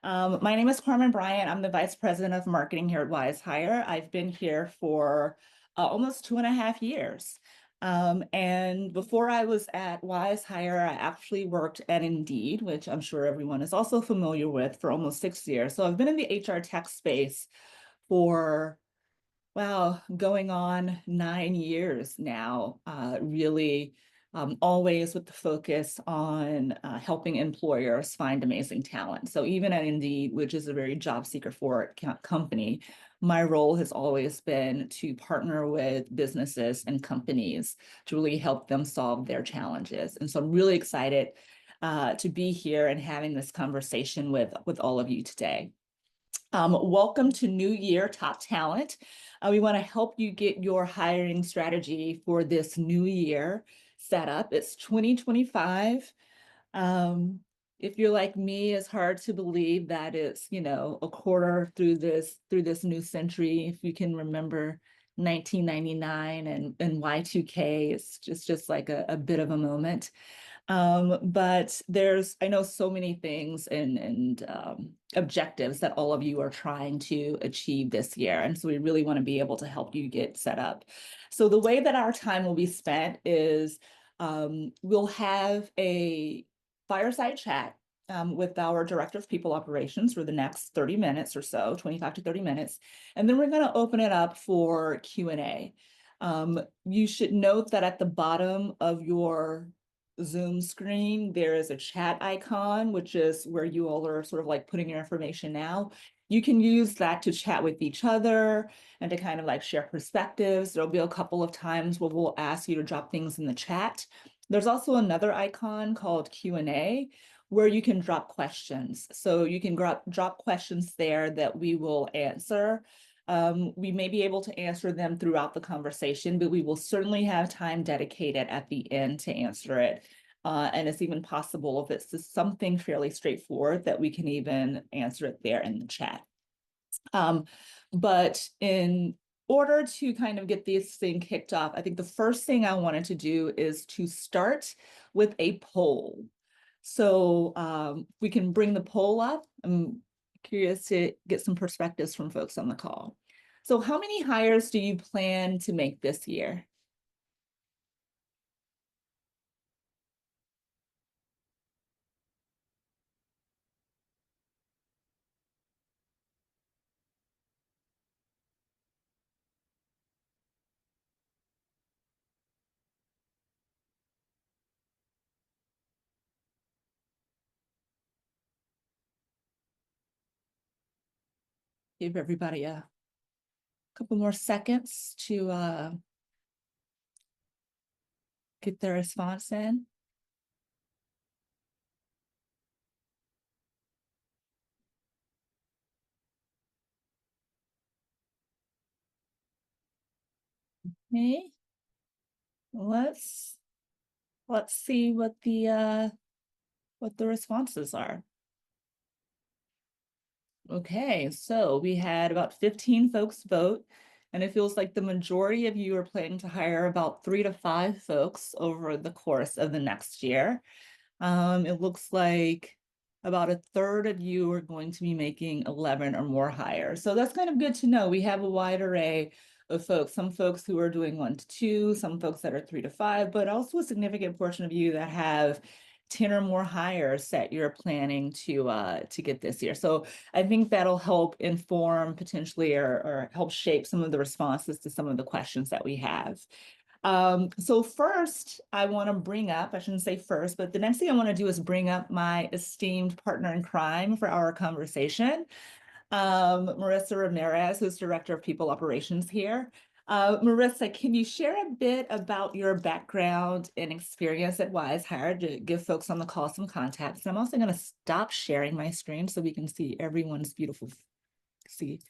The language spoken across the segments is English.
My name is Carmen Bryant. I'm the Vice President of Marketing here at Wizehire. I've been here for almost 2.5 years. And before I was at Wizehire, I actually worked at Indeed, which I'm sure everyone is also familiar with, for almost 6 years. So I've been in the HR tech space for wow, going on 9 years now, really always with the focus on helping employers find amazing talent. So even at Indeed, which is a very job seeker for company, my role has always been to partner with businesses and companies to really help them solve their challenges. And so I'm really excited to be here and having this conversation with all of you today. Welcome to New Year Top Talent. We want to help you get your hiring strategy for this new year set up. It's 2025. If you're like me, it's hard to believe that it's, a quarter through this new century. If you can remember 1999 and Y2K, it's just like a bit of a moment. But I know so many things and objectives that all of you are trying to achieve this year. And so we really want to be able to help you get set up. So the way that our time will be spent is we'll have a fireside chat with our Director of People Operations for the next 30 minutes or so, 25 to 30 minutes. And then we're going to open it up for Q&A. You should note that at the bottom of your Zoom screen, there is a chat icon, which is where you all are sort of like putting your information now. You can use that to chat with each other and to kind of like share perspectives. There'll be a couple of times where we'll ask you to drop things in the chat. There's also another icon called Q&A where you can drop questions. So you can drop questions there that we will answer. We may be able to answer them throughout the conversation, but we will certainly have time dedicated at the end to answer it. And it's even possible if it's just something fairly straightforward that we can even answer it there in the chat. But in order to kind of get this thing kicked off, I think the first thing I wanted to do is to start with a poll. So we can bring the poll up. I'm curious to get some perspectives from folks on the call. So how many hires do you plan to make this year? Give everybody a couple more seconds to get their response in. Okay, let's see what the responses are. Okay, so we had about 15 folks vote, and it feels like the majority of you are planning to hire about 3 to 5 folks over the course of the next year. It looks like about a third of you are going to be making 11 or more hires. So that's kind of good to know. We have a wide array of folks, some folks who are doing 1 to 2, some folks that are 3 to 5, but also a significant portion of you that have 10 or more hires that you're planning to get this year. So I think that'll help inform potentially or help shape some of the responses to some of the questions that we have. So first, I want to bring up, I shouldn't say first, but the next thing I want to do is bring up my esteemed partner in crime for our conversation, Marissa Ramirez, who's Director of People Operations here. Marissa, can you share a bit about your background and experience at Wizehire to give folks on the call some context? And I'm also going to stop sharing my screen so we can see everyone's beautiful, see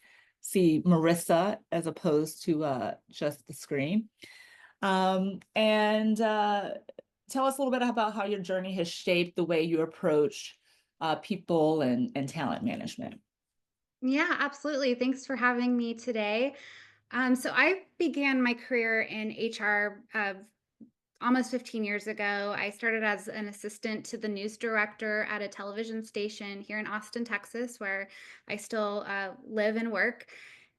Marissa as opposed to just the screen. And tell us a little bit about how your journey has shaped the way you approach people and talent management. Yeah, absolutely. Thanks for having me today. So I began my career in HR almost 15 years ago. I started as an assistant to the news director at a television station here in Austin, Texas, where I still live and work.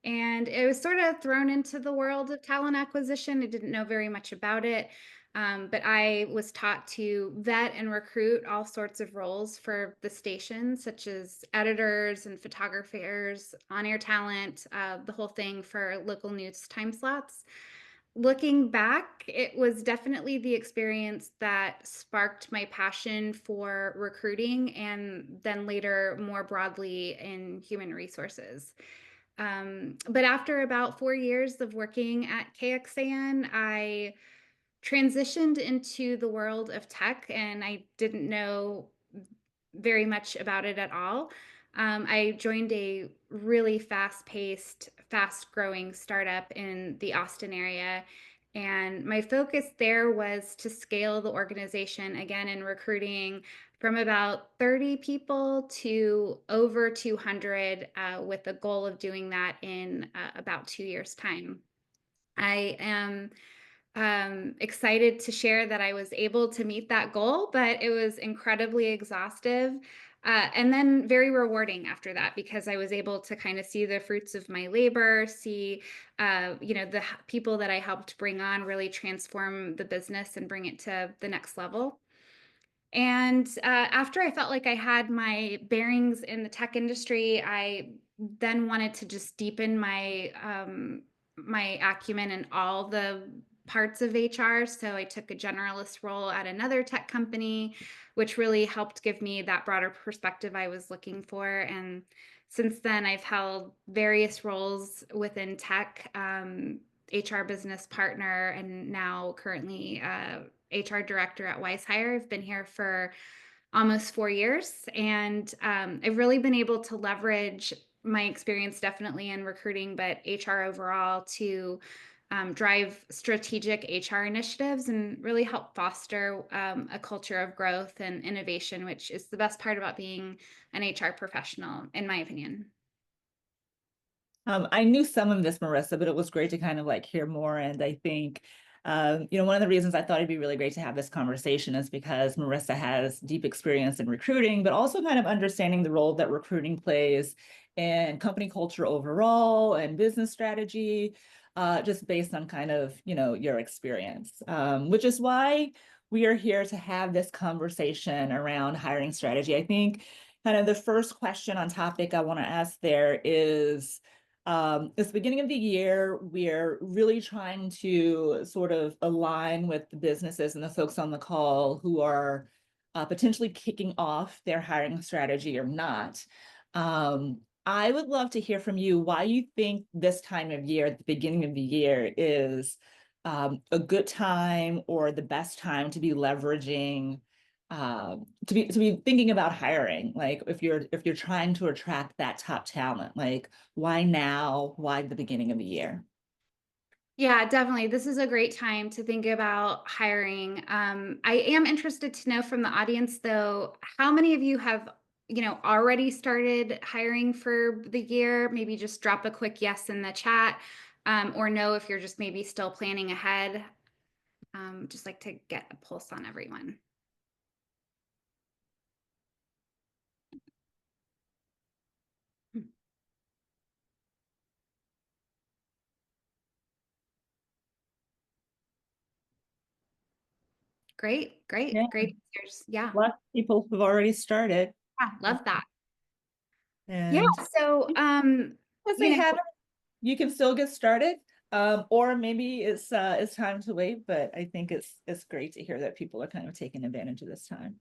And it was sort of thrown into the world of talent acquisition. I didn't know very much about it. But I was taught to vet and recruit all sorts of roles for the station, such as editors and photographers, on air talent, the whole thing for local news time slots. Looking back, it was definitely the experience that sparked my passion for recruiting and then later more broadly in human resources. But after about 4 years of working at KXAN, I transitioned into the world of tech and I didn't know very much about it at all. I joined a really fast paced, fast growing startup in the Austin area. And my focus there was to scale the organization again in recruiting from about 30 people to over 200, with the goal of doing that in about 2 years' time. I am excited to share that I was able to meet that goal, but it was incredibly exhaustive. And then very rewarding after that because I was able to kind of see the fruits of my labor, see, the people that I helped bring on really transform the business and bring it to the next level. And after I felt like I had my bearings in the tech industry, I then wanted to just deepen my acumen in all the parts of HR. So I took a generalist role at another tech company, which really helped give me that broader perspective I was looking for. And since then, I've held various roles within tech, HR business partner, and now currently HR director at Wizehire. I've been here for almost 4 years, and I've really been able to leverage my experience definitely in recruiting, but HR overall to drive strategic HR initiatives and really help foster a culture of growth and innovation, which is the best part about being an HR professional, in my opinion. I knew some of this, Marissa, but it was great to kind of like hear more. And I think, one of the reasons I thought it'd be really great to have this conversation is because Marissa has deep experience in recruiting, but also kind of understanding the role that recruiting plays in company culture overall and business strategy, just based on kind of, your experience, which is why we are here to have this conversation around hiring strategy. I think kind of the first question on topic I want to ask there is, it's the beginning of the year. We're really trying to sort of align with the businesses and the folks on the call who are potentially kicking off their hiring strategy or not. I would love to hear from you why you think this time of year, at the beginning of the year, is a good time or the best time to be leveraging, to be thinking about hiring. Like if you're trying to attract that top talent, like why now? Why the beginning of the year? Yeah, definitely. This is a great time to think about hiring. I am interested to know from the audience, though, how many of you have, already started hiring for the year? Maybe just drop a quick yes in the chat, or no if you're just maybe still planning ahead. Just like to get a pulse on everyone. Hmm. Great, Yeah, great, great answers. Yeah, lots of people have already started. yeah, love that. Yeah, And so if they haven't, you can still get started. Or maybe it's time to wait, but I think it's great to hear that people are kind of taking advantage of this time.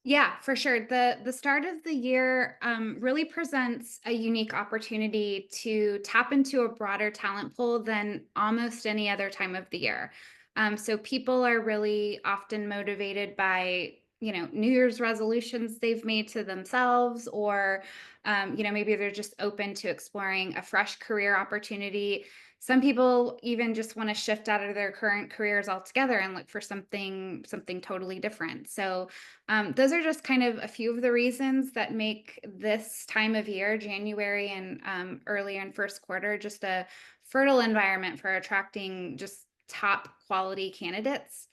Yeah, for sure. The start of the year really presents a unique opportunity to tap into a broader talent pool than almost any other time of the year. So people are really often motivated by, New Year's resolutions they've made to themselves, or maybe they're just open to exploring a fresh career opportunity. Some people even just want to shift out of their current careers altogether and look for something totally different. So those are just kind of a few of the reasons that make this time of year, January and earlier in first quarter, just a fertile environment for attracting just top quality candidates.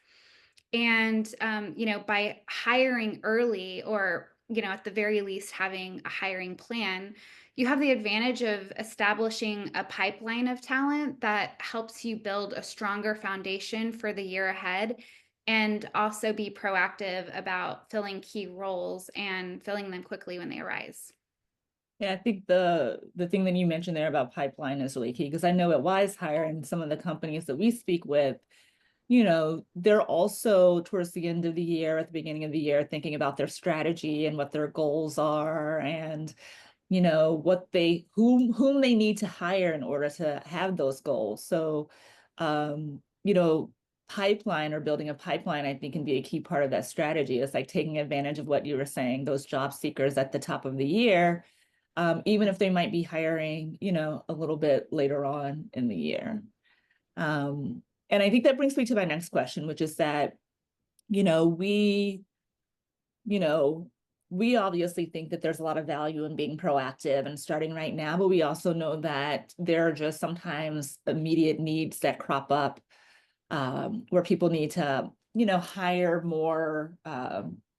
And, by hiring early or, at the very least, having a hiring plan, you have the advantage of establishing a pipeline of talent that helps you build a stronger foundation for the year ahead and also be proactive about filling key roles and filling them quickly when they arise. Yeah, I think the thing that you mentioned there about pipeline is really key because I know at Wizehire and some of the companies that we speak with, they're also towards the end of the year, at the beginning of the year, thinking about their strategy and what their goals are and what they whom they need to hire in order to have those goals. So pipeline or building a pipeline, I think, can be a key part of that strategy. It's like taking advantage of what you were saying, those job seekers at the top of the year, even if they might be hiring, a little bit later on in the year. And I think that brings me to my next question, which is that, you know, we, you know, we obviously think that there's a lot of value in being proactive and starting right now, but we also know that there are just sometimes immediate needs that crop up where people need to, hire more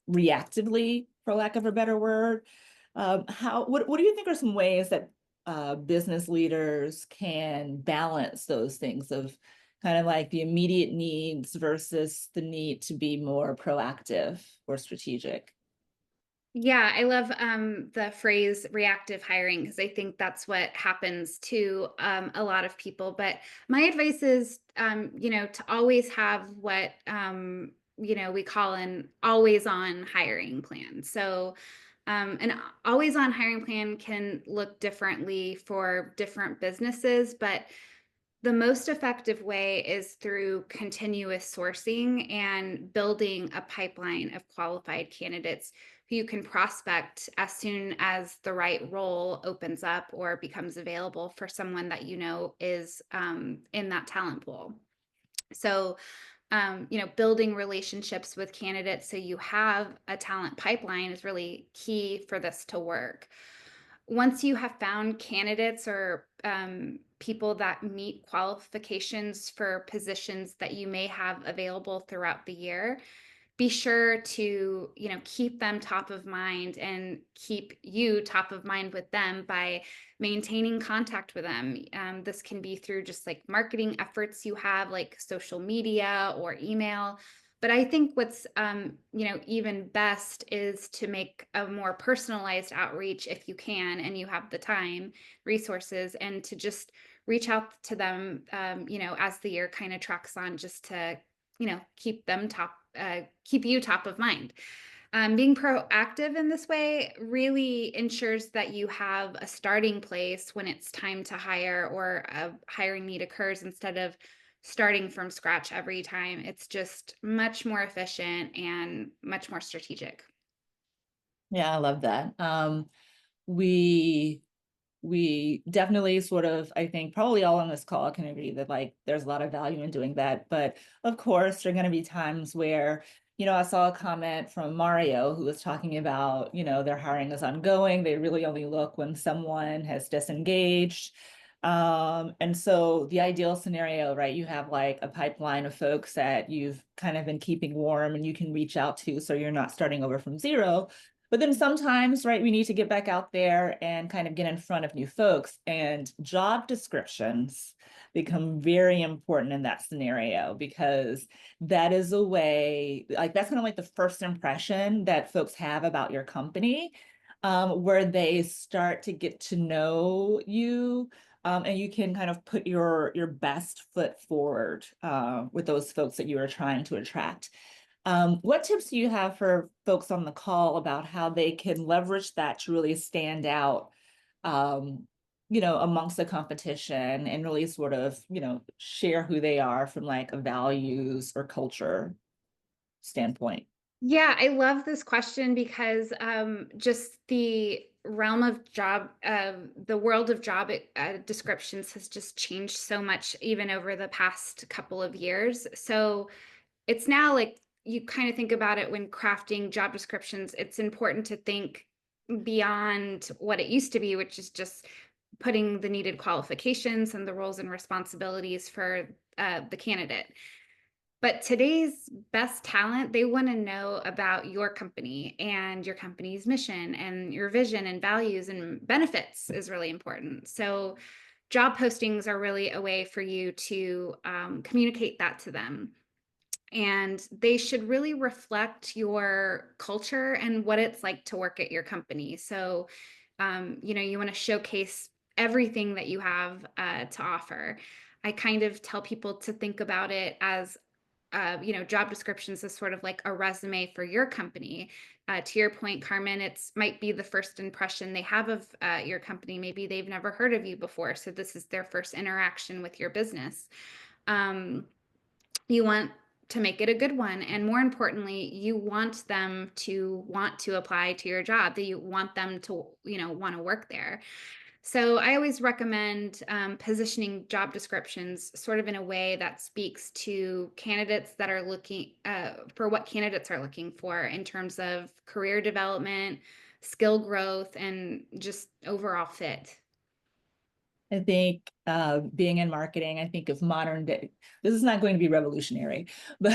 reactively, for lack of a better word. What do you think are some ways that business leaders can balance those things of kind of like the immediate needs versus the need to be more proactive or strategic? Yeah, I love the phrase reactive hiring because I think that's what happens to a lot of people. But my advice is, to always have what, we call an always on hiring plan. So, an always on hiring plan can look differently for different businesses, but the most effective way is through continuous sourcing and building a pipeline of qualified candidates who you can prospect as soon as the right role opens up or becomes available for someone that is in that talent pool. So, building relationships with candidates so you have a talent pipeline is really key for this to work. Once you have found candidates or people that meet qualifications for positions that you may have available throughout the year, be sure to keep them top of mind and keep you top of mind with them by maintaining contact with them. This can be through just like marketing efforts you have, like social media or email. But I think what's even best is to make a more personalized outreach if you can and you have the time, resources, and to just reach out to them as the year kind of tracks on, just to keep them keep you top of mind. Being proactive in this way really ensures that you have a starting place when it's time to hire or a hiring need occurs instead of starting from scratch every time. It's just much more efficient and much more strategic. Yeah, I love that. We we definitely sort of, I think probably all on this call can agree that like there's a lot of value in doing that. But of course, there are going to be times where, I saw a comment from Mario who was talking about, their hiring is ongoing. They really only look when someone has disengaged. And so the ideal scenario, right, you have like a pipeline of folks that you've kind of been keeping warm and you can reach out to so you're not starting over from zero. But then sometimes, right, we need to get back out there and kind of get in front of new folks. And job descriptions become very important in that scenario because that is a way, like that's kind of like the first impression that folks have about your company, where they start to get to know you. And you can kind of put your best foot forward with those folks that you are trying to attract. What tips do you have for folks on the call about how they can leverage that to really stand out, amongst the competition and really sort of, share who they are from like a values or culture standpoint? Yeah, I love this question because just the realm of job, the world of job descriptions has just changed so much, even over the past couple of years. So it's now like you kind of think about it when crafting job descriptions, it's important to think beyond what it used to be, which is just putting the needed qualifications and the roles and responsibilities for the candidate. But today's best talent, they want to know about your company and your company's mission and your vision and values and benefits is really important. So job postings are really a way for you to communicate that to them. And they should really reflect your culture and what it's like to work at your company. So, you want to showcase everything that you have to offer. I kind of tell people to think about it as job descriptions as sort of like a resume for your company. To your point, Carmen, it's might be the first impression they have of your company. Maybe they've never heard of you before, so this is their first interaction with your business. Um, you want to make it a good one, and more importantly, you want them to want to apply to your job. That you want them to, want to work there. So I always recommend positioning job descriptions sort of in a way that speaks to candidates that are looking for what candidates are looking for in terms of career development, skill growth, and just overall fit. I think being in marketing, I think of modern day, this is not going to be revolutionary, but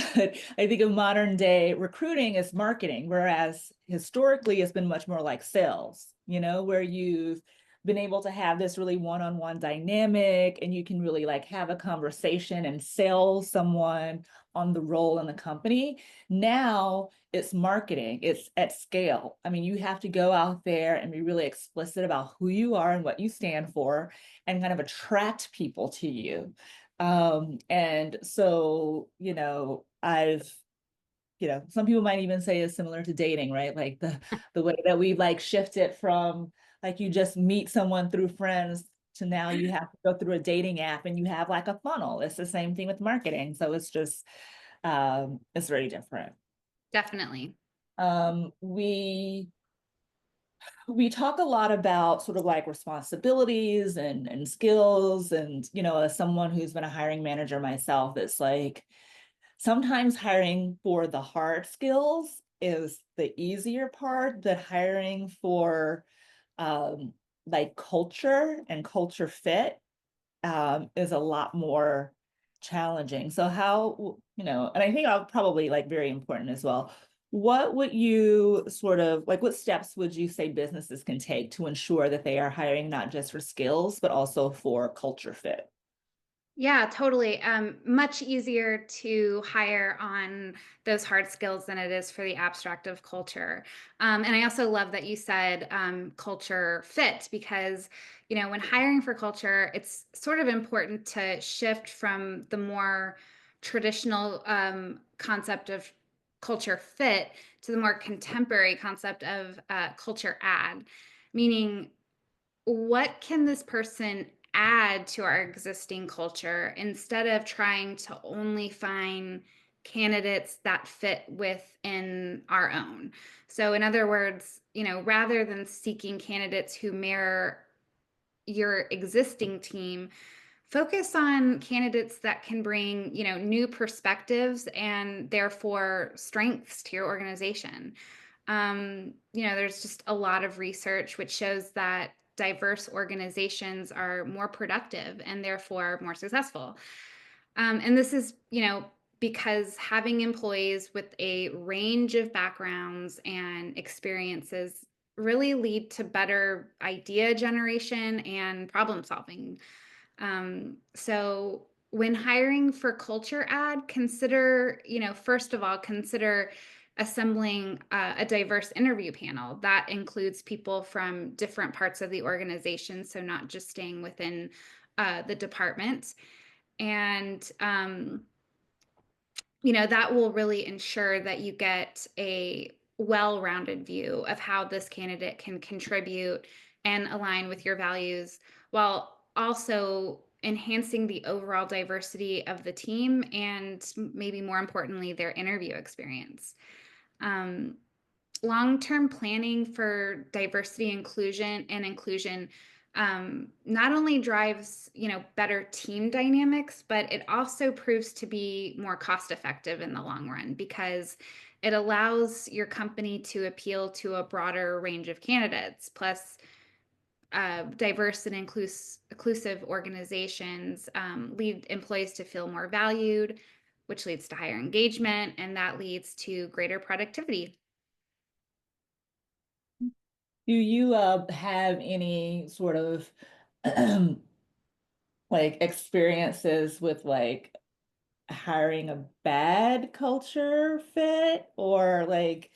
I think of modern day recruiting as marketing, whereas historically it's been much more like sales, where you've been able to have this really one-on-one dynamic and you can really like have a conversation and sell someone on the role in the company. Now it's marketing, it's at scale. I mean, you have to go out there and be really explicit about who you are and what you stand for and kind of attract people to you. And so, some people might even say it's similar to dating, right? Like the way that we've like shifted from like you just meet someone through friends to now you have to go through a dating app and you have like a funnel. It's the same thing with marketing. So it's just it's very different. Definitely. We talk a lot about sort of like responsibilities and skills and as someone who's been a hiring manager myself, it's like sometimes hiring for the hard skills is the easier part, that hiring for um like culture and culture fit is a lot more challenging. So how, and I think I'll probably like very important as well. What would you sort of like, what steps would you say businesses can take to ensure that they are hiring not just for skills, but also for culture fit? Yeah, totally. Much easier to hire on those hard skills than it is for the abstract of culture. And I also love that you said culture fit because, when hiring for culture, it's sort of important to shift from the more traditional concept of culture fit to the more contemporary concept of culture add, meaning what can this person add to our existing culture instead of trying to only find candidates that fit within our own. So in other words, rather than seeking candidates who mirror your existing team, focus on candidates that can bring, new perspectives and therefore strengths to your organization. There's just a lot of research which shows that diverse organizations are more productive and therefore more successful. And this is, because having employees with a range of backgrounds and experiences really lead to better idea generation and problem solving. So when hiring for culture add, consider, first of all, consider assembling a diverse interview panel that includes people from different parts of the organization. So not just staying within the department. And, that will really ensure that you get a well-rounded view of how this candidate can contribute and align with your values while also enhancing the overall diversity of the team and maybe more importantly, their interview experience. Um, Long-term planning for diversity inclusion not only drives better team dynamics, but it also proves to be more cost effective in the long run because it allows your company to appeal to a broader range of candidates. Plus, diverse and inclusive organizations lead employees to feel more valued, which leads to higher engagement, and that leads to greater productivity. Do you have any sort of like experiences with like hiring a bad culture fit or like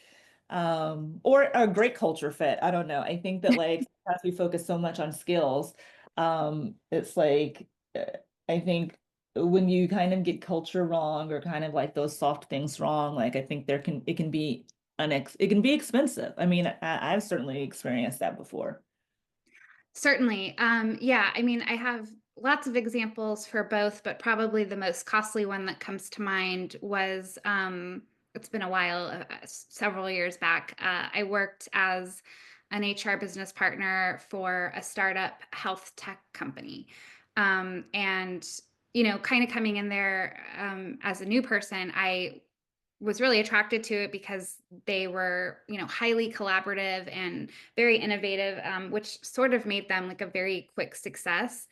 or a great culture fit? I don't know. I think that like sometimes we focus so much on skills. It's like I think when you kind of get culture wrong or kind of like those soft things wrong, like I think it can be it can be expensive. I mean, I've certainly experienced that before. Certainly. Yeah, I mean, I have lots of examples for both, but probably the most costly one that comes to mind was it's been a while, several years back. I worked as an HR business partner for a startup health tech company. And, kind of coming in there as a new person, I was really attracted to it because they were, highly collaborative and very innovative, which sort of made them like a very quick success.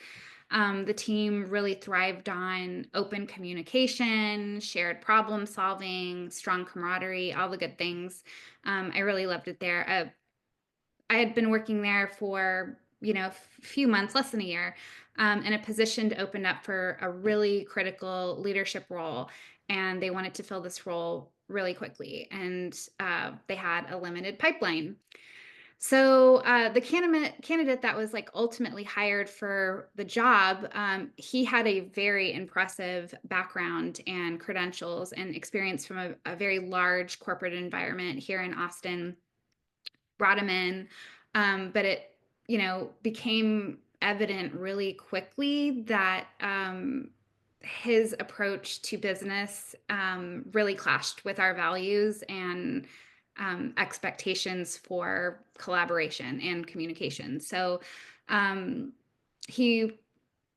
The team really thrived on open communication, shared problem solving, strong camaraderie, all the good things. I really loved it there. I had been working there for, a few months, less than a year, and a position opened up for a really critical leadership role. And they wanted to fill this role really quickly. And they had a limited pipeline. So the candidate that was like ultimately hired for the job, he had a very impressive background and credentials and experience from a very large corporate environment here in Austin. Brought him in. But it, became evident really quickly that his approach to business really clashed with our values and expectations for collaboration and communication. So um, he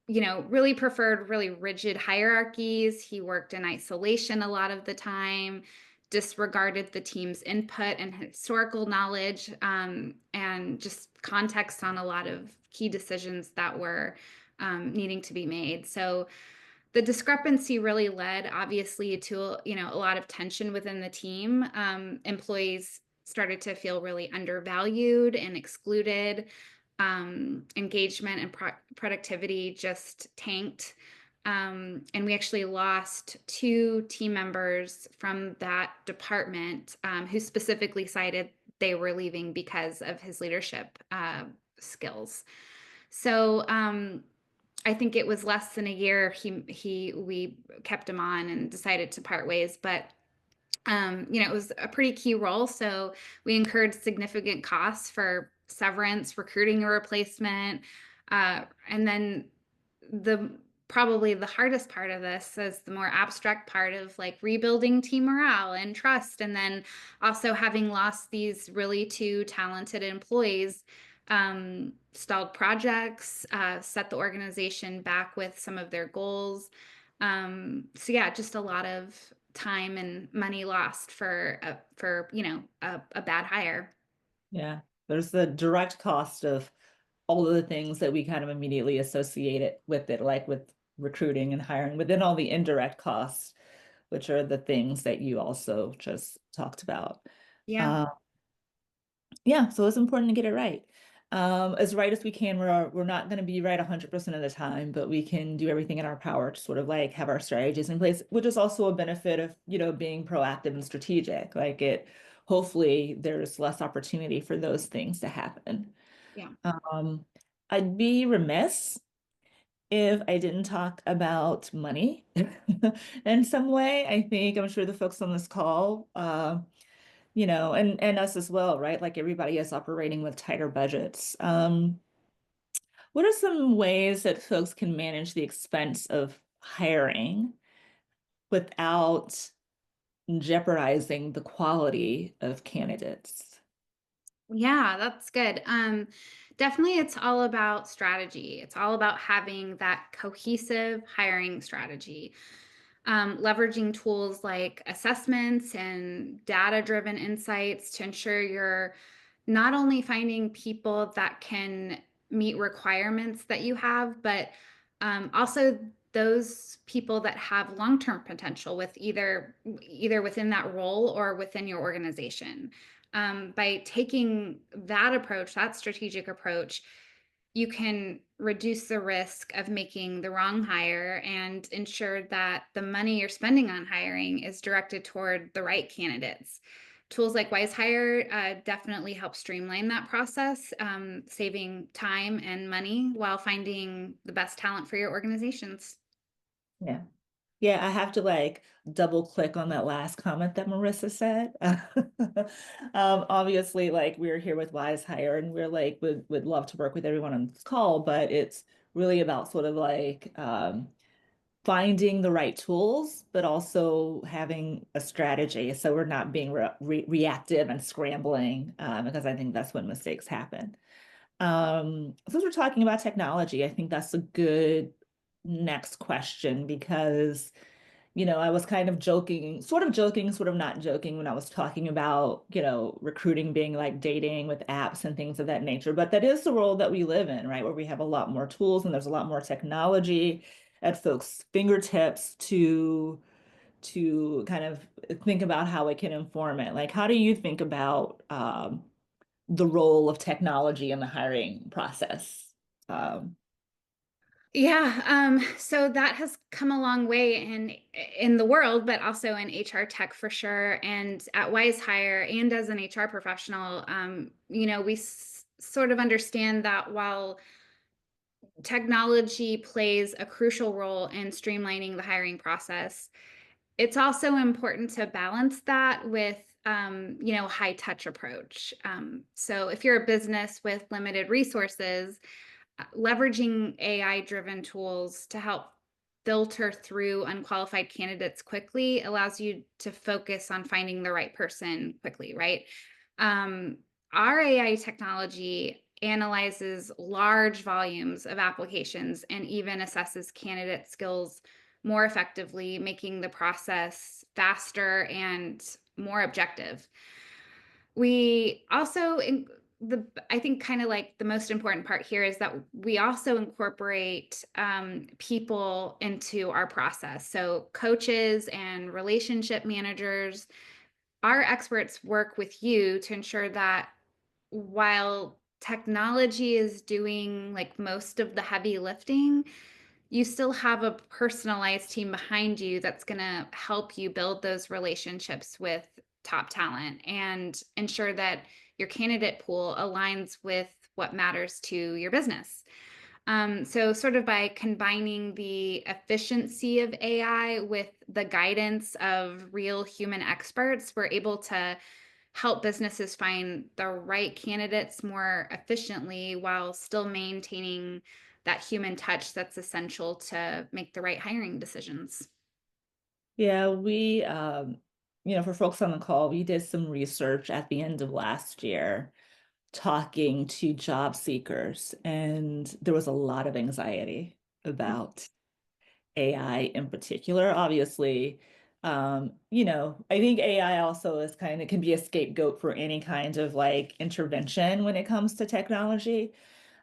really preferred really rigid hierarchies. He worked in isolation a lot of the time, disregarded the team's input and historical knowledge, and just context on a lot of key decisions that were needing to be made. So the discrepancy really led, obviously, to a lot of tension within the team. Employees started to feel really undervalued and excluded. Engagement and productivity just tanked. And we actually lost two team members from that department who specifically cited they were leaving because of his leadership skills. So I think it was less than a year we kept him on and decided to part ways, but it was a pretty key role. So we incurred significant costs for severance, recruiting a replacement. And then the probably the hardest part of this is the more abstract part of like rebuilding team morale and trust. And then also having lost these really two talented employees, stalled projects, set the organization back with some of their goals. So yeah, just a lot of time and money lost for a bad hire. Yeah. There's the direct cost of all of the things that we kind of immediately associate it with it, like with recruiting and hiring, but then all the indirect costs, which are the things that you also just talked about. Yeah. Uh, yeah, so it's important to get it right. As right as we can. We're not going to be right 100% of the time, but we can do everything in our power to sort of like have our strategies in place, which is also a benefit of, being proactive and strategic. Like hopefully there's less opportunity for those things to happen. Yeah. Um, I'd be remiss if I didn't talk about money in some way. I'm sure the folks on this call, and us as well, right? Like everybody is operating with tighter budgets. What are some ways that folks can manage the expense of hiring without jeopardizing the quality of candidates? Yeah, that's good. Definitely it's all about strategy. It's all about having that cohesive hiring strategy. Leveraging tools like assessments and data-driven insights to ensure you're not only finding people that can meet requirements that you have, but also those people that have long-term potential with either within that role or within your organization. By taking that approach, that strategic approach, you can reduce the risk of making the wrong hire and ensure that the money you're spending on hiring is directed toward the right candidates. Tools like Wizehire definitely help streamline that process, saving time and money while finding the best talent for your organizations. Yeah. Yeah, I have to like double click on that last comment that Marissa said. Obviously, like we're here with Wizehire and we're like would love to work with everyone on this call, but it's really about sort of like finding the right tools, but also having a strategy. So we're not being reactive and scrambling, because I think that's when mistakes happen. Since we're talking about technology, I think that's a good next question because I was kind of joking, sort of not joking when I was talking about, recruiting being like dating with apps and things of that nature. But that is the world that we live in, right? Where we have a lot more tools and there's a lot more technology at folks' fingertips to kind of think about how it can inform it. Like, how do you think about the role of technology in the hiring process? Um, Yeah, so that has come a long way in the world, but also in HR tech for sure. And at Wizehire and as an HR professional, we sort of understand that while technology plays a crucial role in streamlining the hiring process, it's also important to balance that with high touch approach. So if you're a business with limited resources, leveraging AI driven tools to help filter through unqualified candidates quickly allows you to focus on finding the right person quickly, right? Um, our AI technology analyzes large volumes of applications and even assesses candidate skills more effectively, making the process faster and more objective. We also I think kind of like the most important part here is that we also incorporate people into our process. So coaches and relationship managers, our experts work with you to ensure that while technology is doing like most of the heavy lifting, you still have a personalized team behind you that's going to help you build those relationships with top talent and ensure that your candidate pool aligns with what matters to your business. So, sort of by combining the efficiency of AI with the guidance of real human experts, we're able to help businesses find the right candidates more efficiently while still maintaining that human touch that's essential to make the right hiring decisions. Yeah, for folks on the call, we did some research at the end of last year talking to job seekers, and there was a lot of anxiety about AI in particular. Obviously, I think AI also is kind of can be a scapegoat for any kind of like intervention when it comes to technology.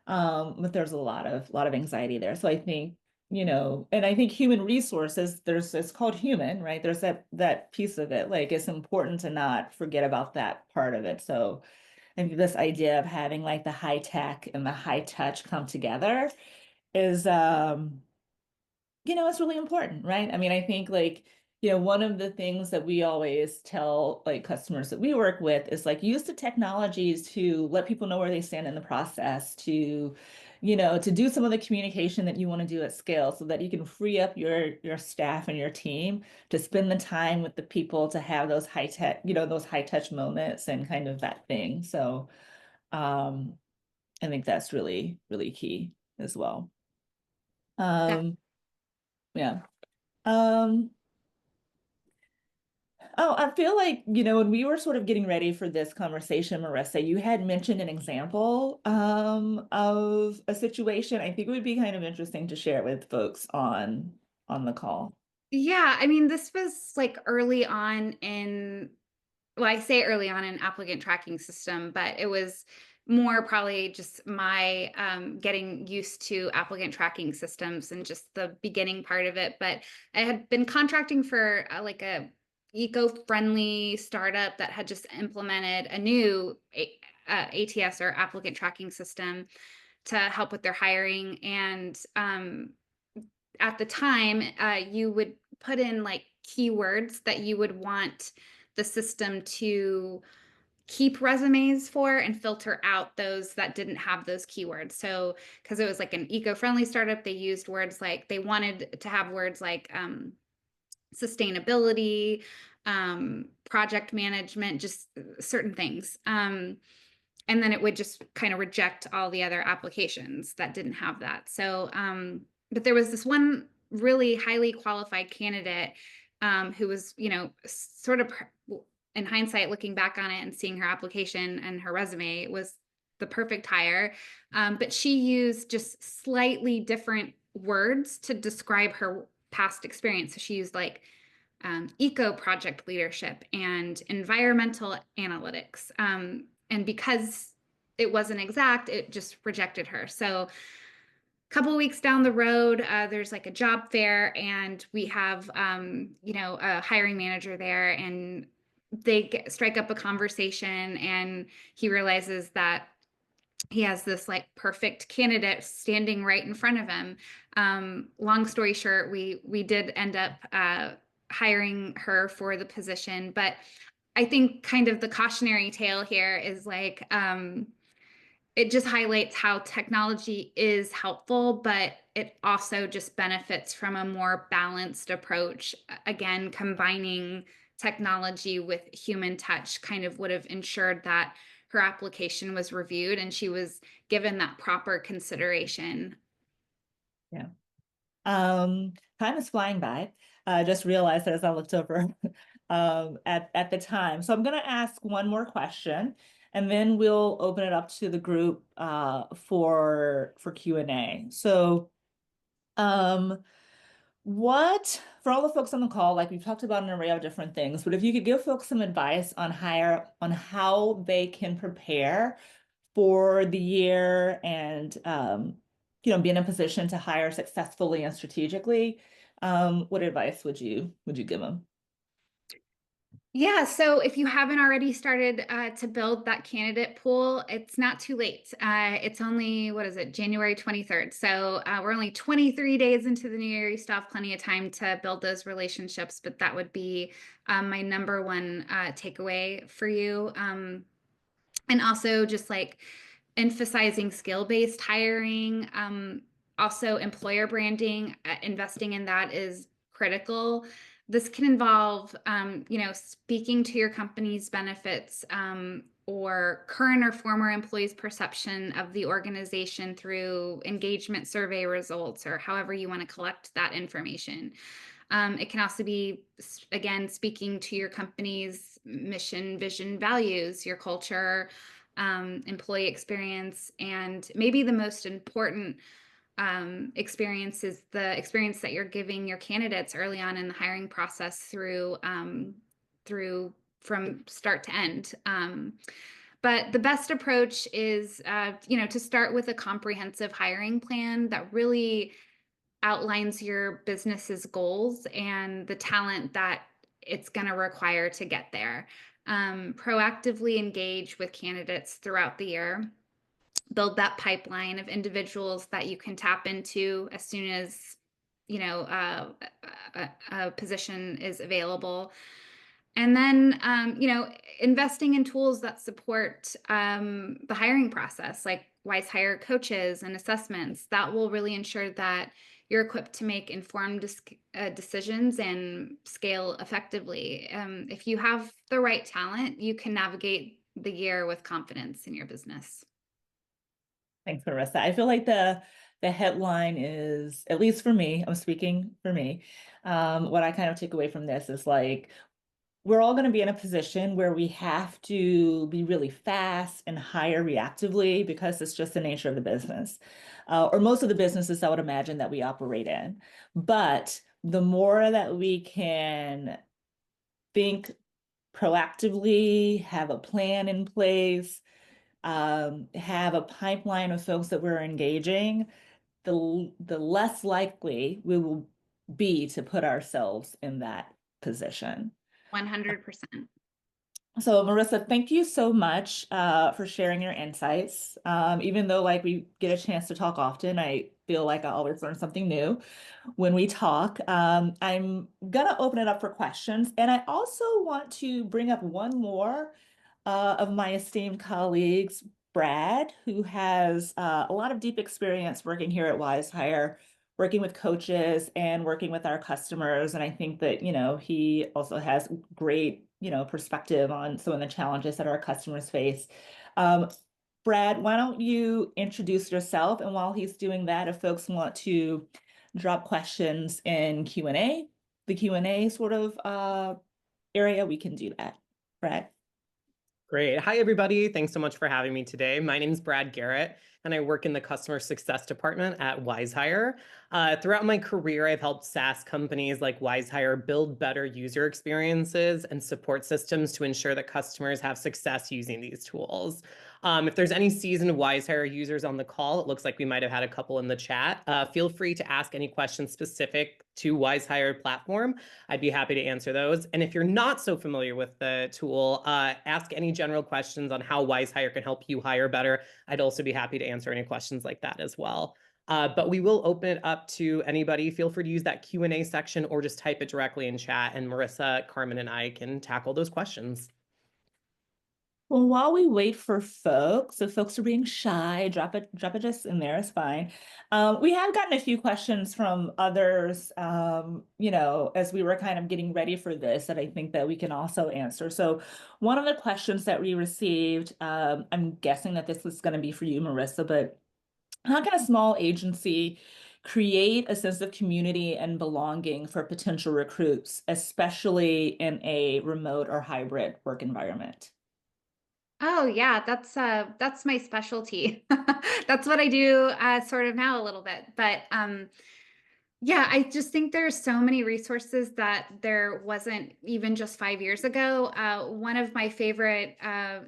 But there's a lot of anxiety there. So I think, and I think human resources, it's called human, right? There's that piece of it. Like it's important to not forget about that part of it. So I think this idea of having like the high tech and the high touch come together is it's really important, right? I mean, I think like, one of the things that we always tell like customers that we work with is like use the technologies to let people know where they stand in the process, to do some of the communication that you want to do at scale so that you can free up your staff and your team to spend the time with the people to have those high tech, those high touch moments and kind of that thing. So um I think that's really, really key as well. Um yeah. Um, oh, I feel like, when we were sort of getting ready for this conversation, Marissa, you had mentioned an example of a situation. I think it would be kind of interesting to share with folks on the call. Yeah, I mean, this was like early on in, well, I say early on in applicant tracking system, but it was more probably just my getting used to applicant tracking systems and just the beginning part of it. But I had been contracting for like a eco-friendly startup that had just implemented a new ATS, or applicant tracking system, to help with their hiring. And at the time, you would put in like keywords that you would want the system to keep resumes for and filter out those that didn't have those keywords. So, because it was like an eco-friendly startup, they used words like, they wanted to have words like sustainability, project management, just certain things. And then it would just kind of reject all the other applications that didn't have that. So, but there was this one really highly qualified candidate who was, sort of, in hindsight, looking back on it and seeing her application and her resume, it was the perfect hire. But she used just slightly different words to describe her past experience. So she used like eco project leadership and environmental analytics. And because it wasn't exact, it just rejected her. So a couple of weeks down the road, there's like a job fair, and we have a hiring manager there, and they strike up a conversation, and he realizes that he has this like perfect candidate standing right in front of him. Long story short, we did end up hiring her for the position. But I think kind of the cautionary tale here is like, it just highlights how technology is helpful, but it also just benefits from a more balanced approach. Again, combining technology with human touch kind of would have ensured that her application was reviewed and she was given that proper consideration. Yeah. Time is flying by. I just realized that as I looked over at the time. So I'm going to ask one more question, and then we'll open it up to the group for Q&A. So what, for all the folks on the call, like we've talked about an array of different things, but if you could give folks some advice on how they can prepare for the year and be in a position to hire successfully and strategically, what advice would you give them? Yeah, so if you haven't already started to build that candidate pool, it's not too late. It's only, what is it, January 23rd. So we're only 23 days into the new year. You still have plenty of time to build those relationships, but that would be my number one takeaway for you. And also just like emphasizing skill-based hiring, also employer branding, investing in that is critical. This can involve, speaking to your company's benefits, or current or former employees' perception of the organization through engagement survey results, or however you want to collect that information. It can also be, again, speaking to your company's mission, vision, values, your culture, employee experience, and maybe the most important experience is the experience that you're giving your candidates early on in the hiring process through from start to end. But the best approach is, to start with a comprehensive hiring plan that really outlines your business's goals and the talent that it's going to require to get there. Proactively engage with candidates throughout the year. Build that pipeline of individuals that you can tap into as soon as a position is available. And then, investing in tools that support the hiring process, like Wizehire coaches and assessments, that will really ensure that you're equipped to make informed decisions and scale effectively. If you have the right talent, you can navigate the year with confidence in your business. Thanks, Marissa. I feel like the headline is, at least for me, I'm speaking for me, what I kind of take away from this is like, we're all going to be in a position where we have to be really fast and hire reactively because it's just the nature of the business, or most of the businesses I would imagine that we operate in. But the more that we can think proactively, have a plan in place, have a pipeline of folks that we're engaging, the less likely we will be to put ourselves in that position. 100%. So Marissa, thank you so much for sharing your insights. Even though like we get a chance to talk often, I feel like I always learn something new when we talk. I'm gonna open it up for questions, and I also want to bring up one more of my esteemed colleagues, Brad, who has a lot of deep experience working here at Wizehire, working with coaches and working with our customers. And I think that, he also has great, perspective on some of the challenges that our customers face. Um, Brad, why don't you introduce yourself? And while he's doing that, if folks want to drop questions in Q&A, the Q&A sort of area, we can do that. Brad. Great. Hi, everybody. Thanks so much for having me today. My name is Brad Garrett, and I work in the customer success department at Wizehire. Throughout my career, I've helped SaaS companies like Wizehire build better user experiences and support systems to ensure that customers have success using these tools. If there's any seasoned Wizehire users on the call, it looks like we might have had a couple in the chat. Feel free to ask any questions specific to Wizehire platform. I'd be happy to answer those. And if you're not so familiar with the tool, ask any general questions on how Wizehire can help you hire better. I'd also be happy to answer any questions like that as well. But we will open it up to anybody. Feel free to use that Q&A section or just type it directly in chat, and Marissa, Carmen, and I can tackle those questions. Well, while we wait for folks, if folks are being shy, drop it just in there, it's fine. We have gotten a few questions from others, as we were kind of getting ready for this that I think that we can also answer. So one of the questions that we received, I'm guessing that this is going to be for you, Marissa, but how can a small agency create a sense of community and belonging for potential recruits, especially in a remote or hybrid work environment? Oh yeah, that's my specialty. That's what I do sort of now a little bit. But yeah, I just think there's so many resources that there wasn't even just 5 years ago. One of my favorite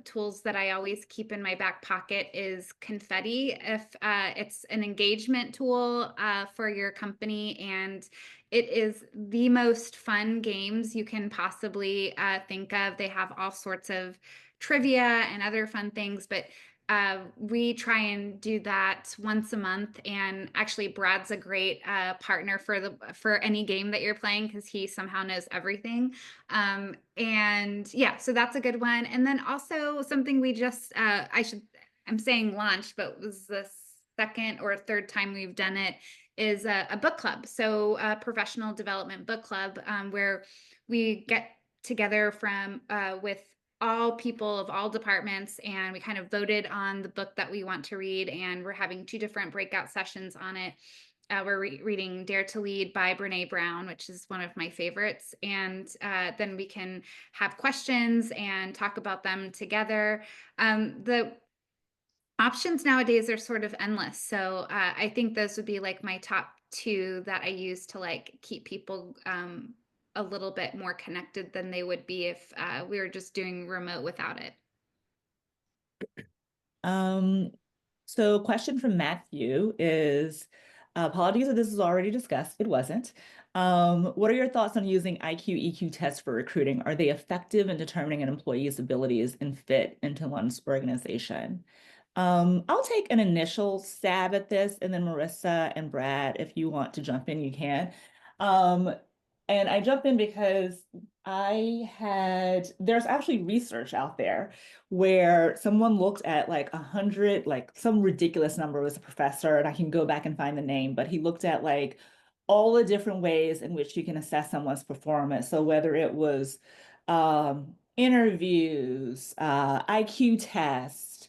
tools that I always keep in my back pocket is Confetti. If it's an engagement tool for your company, and it is the most fun games you can possibly think of. They have all sorts of trivia and other fun things, but we try and do that once a month. And actually, Brad's a great partner for any game that you're playing because he somehow knows everything. And yeah, so that's a good one. And then also something we just I'm saying launched, but was the second or third time we've done it, is a book club. So a professional development book club where we get together from with all people of all departments, and we kind of voted on the book that we want to read, and we're having 2 different breakout sessions on it. We're reading Dare to Lead by Brene Brown, which is one of my favorites, and then we can have questions and talk about them together. The options nowadays are sort of endless, so I think those would be like my top 2 that I use to like keep people a little bit more connected than they would be if we were just doing remote without it. Um, so question from Matthew is, apologies if this is already discussed, it wasn't. What are your thoughts on using IQ, EQ tests for recruiting? Are they effective in determining an employee's abilities and fit into one's organization? I'll take an initial stab at this, and then Marissa and Brad, if you want to jump in, you can. Um, and I jump in because there's actually research out there where someone looked at like 100, like some ridiculous number, was a professor, and I can go back and find the name, but he looked at like all the different ways in which you can assess someone's performance. So whether it was interviews, IQ tests,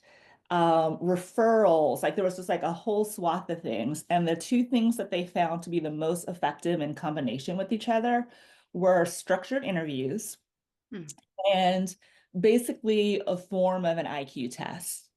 referrals, like there was just like a whole swath of things. And the 2 things that they found to be the most effective in combination with each other were structured interviews and basically a form of an IQ test.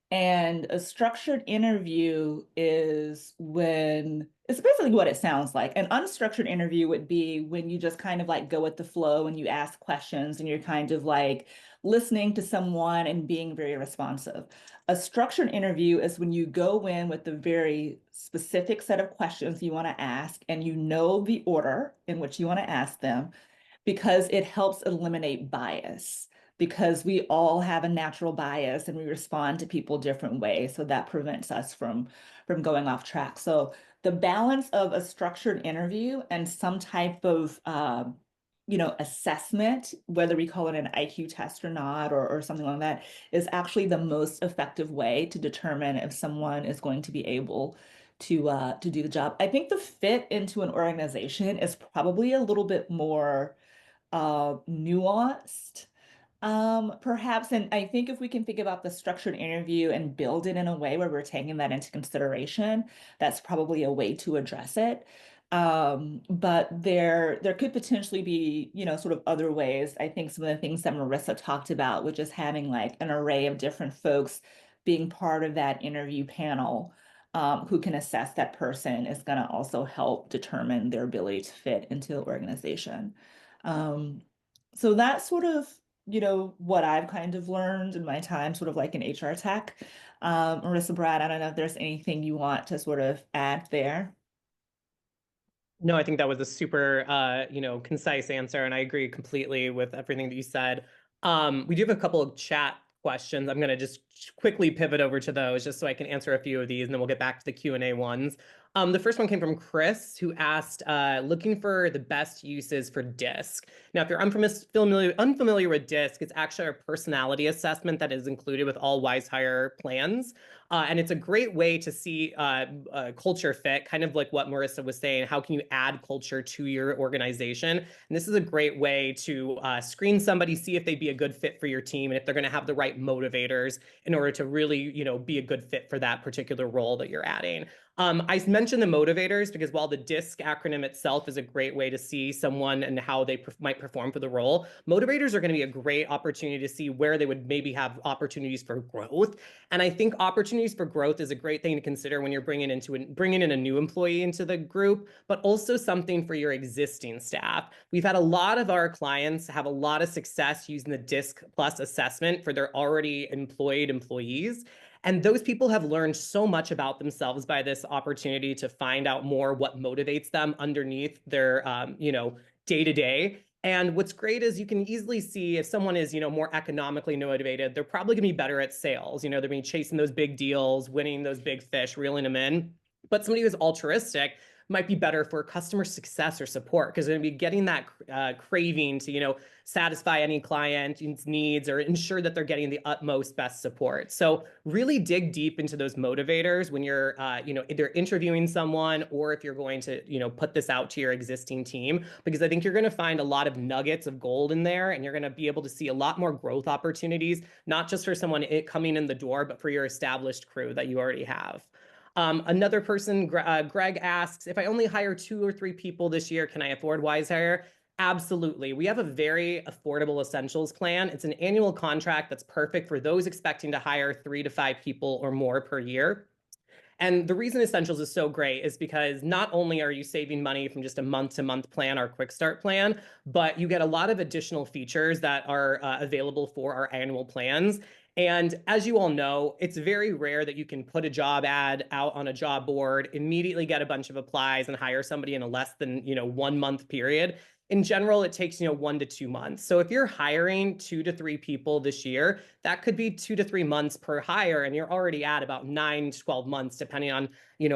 And a structured interview is when it's basically what it sounds like. An unstructured interview would be when you just kind of like go with the flow and you ask questions and you're kind of like listening to someone and being very responsive. A structured interview is when you go in with a very specific set of questions you want to ask and you know the order in which you want to ask them because it helps eliminate bias because we all have a natural bias and we respond to people different ways. So that prevents us from going off track. So the balance of a structured interview and some type of assessment, whether we call it an IQ test or not, or something like that, is actually the most effective way to determine if someone is going to be able to do the job. I think the fit into an organization is probably a little bit more nuanced, perhaps. And I think if we can think about the structured interview and build it in a way where we're taking that into consideration, that's probably a way to address it. But there could potentially be, sort of other ways. I think some of the things that Marissa talked about, which is having like an array of different folks being part of that interview panel, who can assess that person is going to also help determine their ability to fit into the organization. Um, so that's sort of, what I've kind of learned in my time, sort of like in HR tech. Marissa, Brad, I don't know if there's anything you want to sort of add there. No, I think that was a super, concise answer, and I agree completely with everything that you said. We do have a couple of chat questions. I'm going to just quickly pivot over to those just so I can answer a few of these, and then we'll get back to the Q&A ones. The first one came from Chris, who asked, looking for the best uses for DISC. Now, if you're unfamiliar with DISC, it's actually a personality assessment that is included with all Wizehire plans. And it's a great way to see culture fit, kind of like what Marissa was saying. How can you add culture to your organization? And this is a great way to screen somebody, see if they'd be a good fit for your team, and if they're going to have the right motivators in order to really, be a good fit for that particular role that you're adding. I mentioned the motivators because while the DISC acronym itself is a great way to see someone and how they might perform for the role, motivators are going to be a great opportunity to see where they would maybe have opportunities for growth. And I think opportunities for growth is a great thing to consider when you're bringing in a new employee into the group, but also something for your existing staff. We've had a lot of our clients have a lot of success using the DISC Plus assessment for their already employed employees. And those people have learned so much about themselves by this opportunity to find out more what motivates them underneath their, day to day. And what's great is you can easily see if someone is, more economically motivated, they're probably going to be better at sales. They're going to be chasing those big deals, winning those big fish, reeling them in. But somebody who's altruistic might be better for customer success or support because they're going to be getting that craving to, satisfy any client's needs or ensure that they're getting the utmost best support. So really dig deep into those motivators when you're, either interviewing someone or if you're going to, put this out to your existing team, because I think you're going to find a lot of nuggets of gold in there, and you're going to be able to see a lot more growth opportunities, not just for someone coming in the door, but for your established crew that you already have. Another person, Greg asks, if I only hire 2 or 3 people this year, can I afford Wizehire? Absolutely. We have a very affordable essentials plan. It's an annual contract that's perfect for those expecting to hire 3 to 5 people or more per year. And the reason Essentials is so great is because not only are you saving money from just a month-to-month plan, our quick start plan, but you get a lot of additional features that are available for our annual plans. And as you all know, it's very rare that you can put a job ad out on a job board, immediately get a bunch of applies and hire somebody in a less than, 1 month period. In general, it takes, 1 to 2 months. So if you're hiring 2 to 3 people this year, that could be 2 to 3 months per hire, and you're already at about 9 to 12 months, depending on,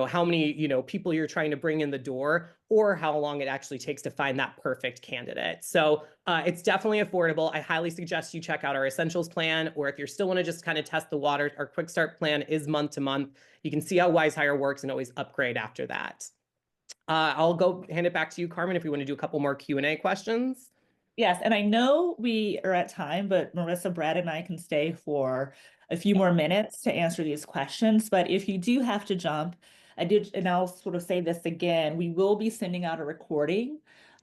how many, people you're trying to bring in the door or how long it actually takes to find that perfect candidate. So it's definitely affordable. I highly suggest you check out our Essentials plan, or if you still want to just kind of test the water, our Quick Start plan is month to month. You can see how Wizehire works and always upgrade after that. I'll go hand it back to you, Carmen, if you want to do a couple more Q&A questions. Yes, and I know we are at time, but Marissa, Brad, and I can stay for a few more minutes to answer these questions. But if you do have to jump, and I'll sort of say this again, we will be sending out a recording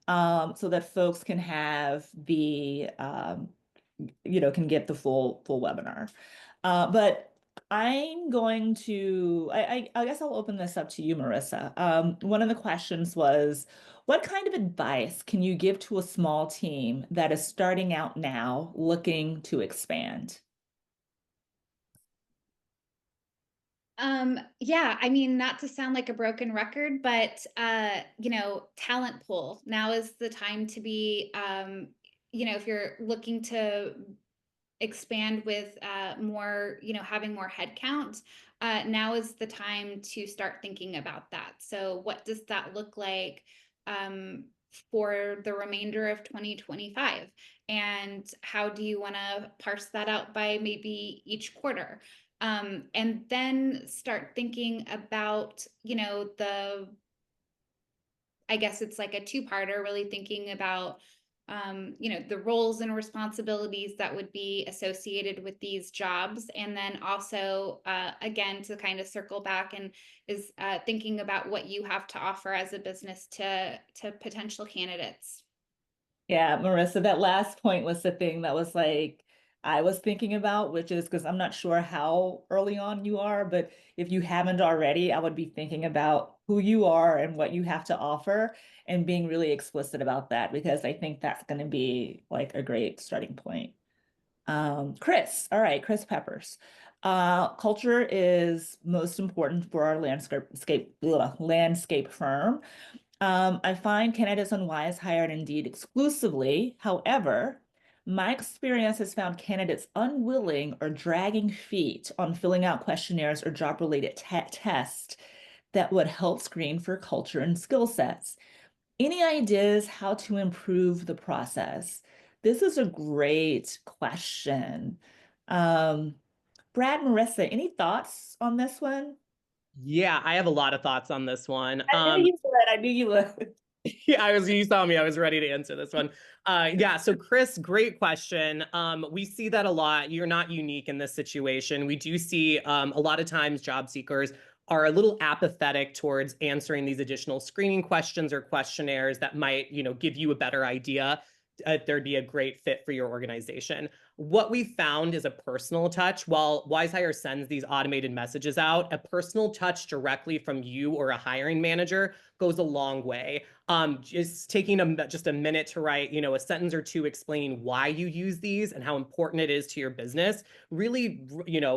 so that folks can have can get the full webinar. But I'm going to, I guess I'll open this up to you, Marissa. One of the questions was, what kind of advice can you give to a small team that is starting out now looking to expand? Yeah, I mean, not to sound like a broken record, but talent pool. Now is the time to be, if you're looking to expand with more, having more headcount, now is the time to start thinking about that. So, what does that look like um, for the remainder of 2025? And how do you want to parse that out by maybe each quarter? And then start thinking about, I guess it's like a two-parter, really thinking about the roles and responsibilities that would be associated with these jobs. And then also, again, to kind of circle back and is thinking about what you have to offer as a business to potential candidates. Yeah, Marissa, that last point was the thing that was like I was thinking about, which is because I'm not sure how early on you are, but if you haven't already, I would be thinking about who you are and what you have to offer and being really explicit about that because I think that's going to be like a great starting point. Chris, all right, Chris Peppers. Culture is most important for our landscape firm. I find candidates on Wizehire and Indeed exclusively. However, my experience has found candidates unwilling or dragging feet on filling out questionnaires or job-related tests that would help screen for culture and skill sets. Any ideas how to improve the process? This is a great question. Um, Brad, Marissa, any thoughts on this one? Yeah, I have a lot of thoughts on this one. I knew you would. I knew you would. Yeah, you saw me, I was ready to answer this one. Yeah, so Chris, great question. We see that a lot. You're not unique in this situation. We do see a lot of times job seekers are a little apathetic towards answering these additional screening questions or questionnaires that might, give you a better idea if there'd be a great fit for your organization. What we found is a personal touch. While Wizehire sends these automated messages out, a personal touch directly from you or a hiring manager goes a long way. Just taking just a minute to write, a sentence or two explaining why you use these and how important it is to your business really,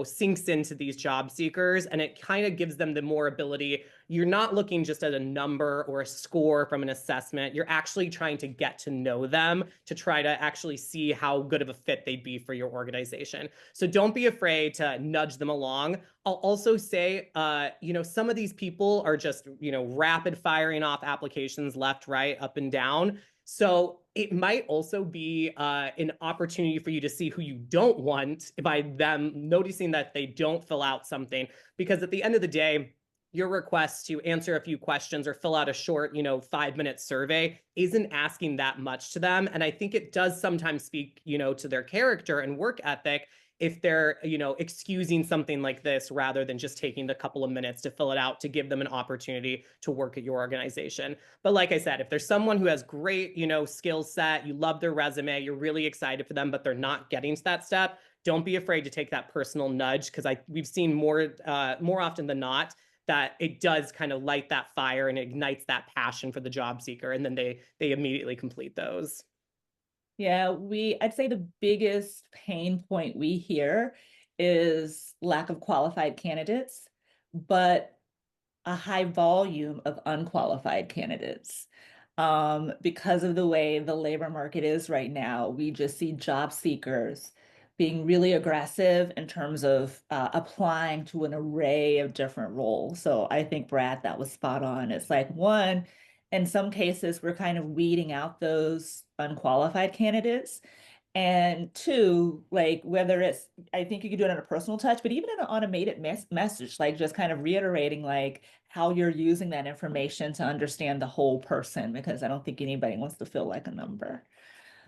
sinks into these job seekers, and it kind of gives them the more ability. You're not looking just at a number or a score from an assessment. You're actually trying to get to know them to try to actually see how good of a fit they'd be for your organization. So don't be afraid to nudge them along. I'll also say, some of these people are just, rapid firing off applications left, right, up and down. So it might also be an opportunity for you to see who you don't want by them noticing that they don't fill out something. Because at the end of the day, your request to answer a few questions or fill out a short, 5-minute survey isn't asking that much to them. And I think it does sometimes speak, to their character and work ethic if they're, excusing something like this rather than just taking the couple of minutes to fill it out to give them an opportunity to work at your organization. But like I said, if there's someone who has great, skill set, you love their resume, you're really excited for them, but they're not getting to that step, don't be afraid to take that personal nudge because we've seen more often than not that it does kind of light that fire and ignites that passion for the job seeker, and then they immediately complete those. Yeah, I'd say the biggest pain point we hear is lack of qualified candidates, but a high volume of unqualified candidates. Because of the way the labor market is right now, we just see job seekers being really aggressive in terms of applying to an array of different roles. So I think, Brad, that was spot on. It's like one, in some cases, we're kind of weeding out those unqualified candidates. And two, like whether it's, I think you could do it on a personal touch, but even in an automated message, like just kind of reiterating like how you're using that information to understand the whole person, because I don't think anybody wants to feel like a number.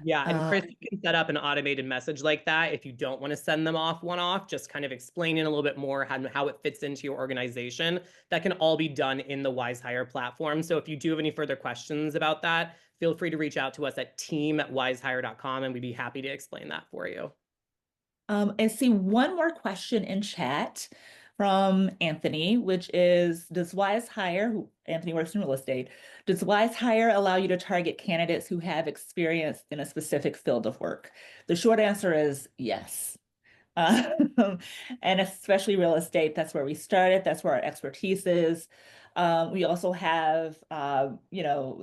Yeah, and Um, Chris, you can set up an automated message like that if you don't want to send them off one-off, just kind of explaining a little bit more how it fits into your organization. That can all be done in the Wizehire platform. So if you do have any further questions about that, feel free to reach out to us at team@wizehire.com and we'd be happy to explain that for you. I see one more question in chat from Anthony, which is, does Wizehire, who Anthony works in real estate, does Wizehire allow you to target candidates who have experience in a specific field of work? The short answer is yes. Um, and especially real estate, that's where we started, that's where our expertise is. We also have,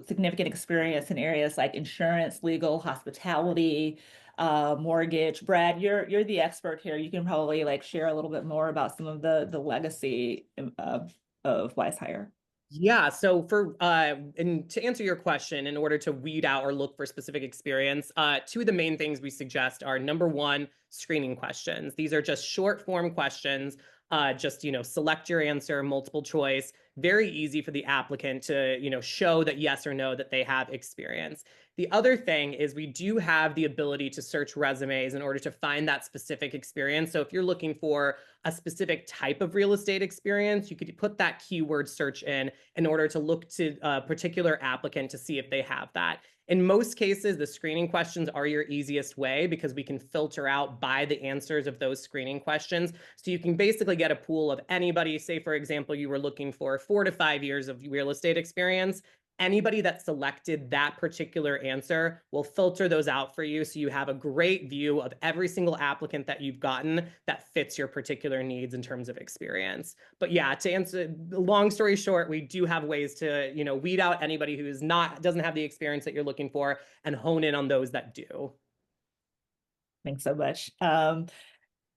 significant experience in areas like insurance, legal, hospitality, mortgage. Brad, you're the expert here. You can probably like share a little bit more about some of the legacy of Wizehire. Yeah, so for and to answer your question, in order to weed out or look for specific experience, two of the main things we suggest are number one, screening questions. These are just short form questions. Just select your answer, multiple choice. Very easy for the applicant to show that yes or no that they have experience. The other thing is we do have the ability to search resumes in order to find that specific experience. So if you're looking for a specific type of real estate experience, you could put that keyword search in order to look to a particular applicant to see if they have that. In most cases, the screening questions are your easiest way because we can filter out by the answers of those screening questions. So you can basically get a pool of anybody. Say, for example, you were looking for 4 to 5 years of real estate experience. Anybody that selected that particular answer will filter those out for you. So you have a great view of every single applicant that you've gotten that fits your particular needs in terms of experience. But yeah, to answer the long story short, we do have ways to, weed out anybody who doesn't have the experience that you're looking for and hone in on those that do. Thanks so much.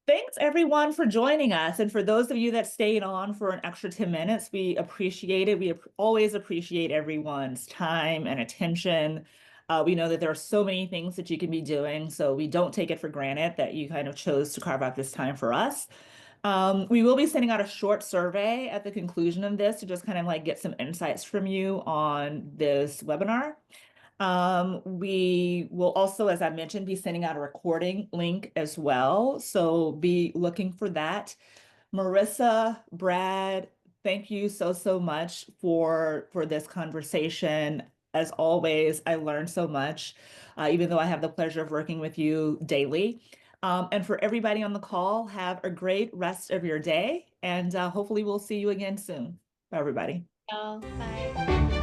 Thanks everyone for joining us. And for those of you that stayed on for an extra 10 minutes, we appreciate it. We always appreciate everyone's time and attention. We know that there are so many things that you can be doing, so we don't take it for granted that you kind of chose to carve out this time for us. We will be sending out a short survey at the conclusion of this to just kind of like get some insights from you on this webinar. We will also, as I mentioned, be sending out a recording link as well. So be looking for that. Marissa, Brad, thank you so much for this conversation. As always, I learned so much, even though I have the pleasure of working with you daily. And for everybody on the call, have a great rest of your day. And hopefully we'll see you again soon. Bye, everybody. Bye.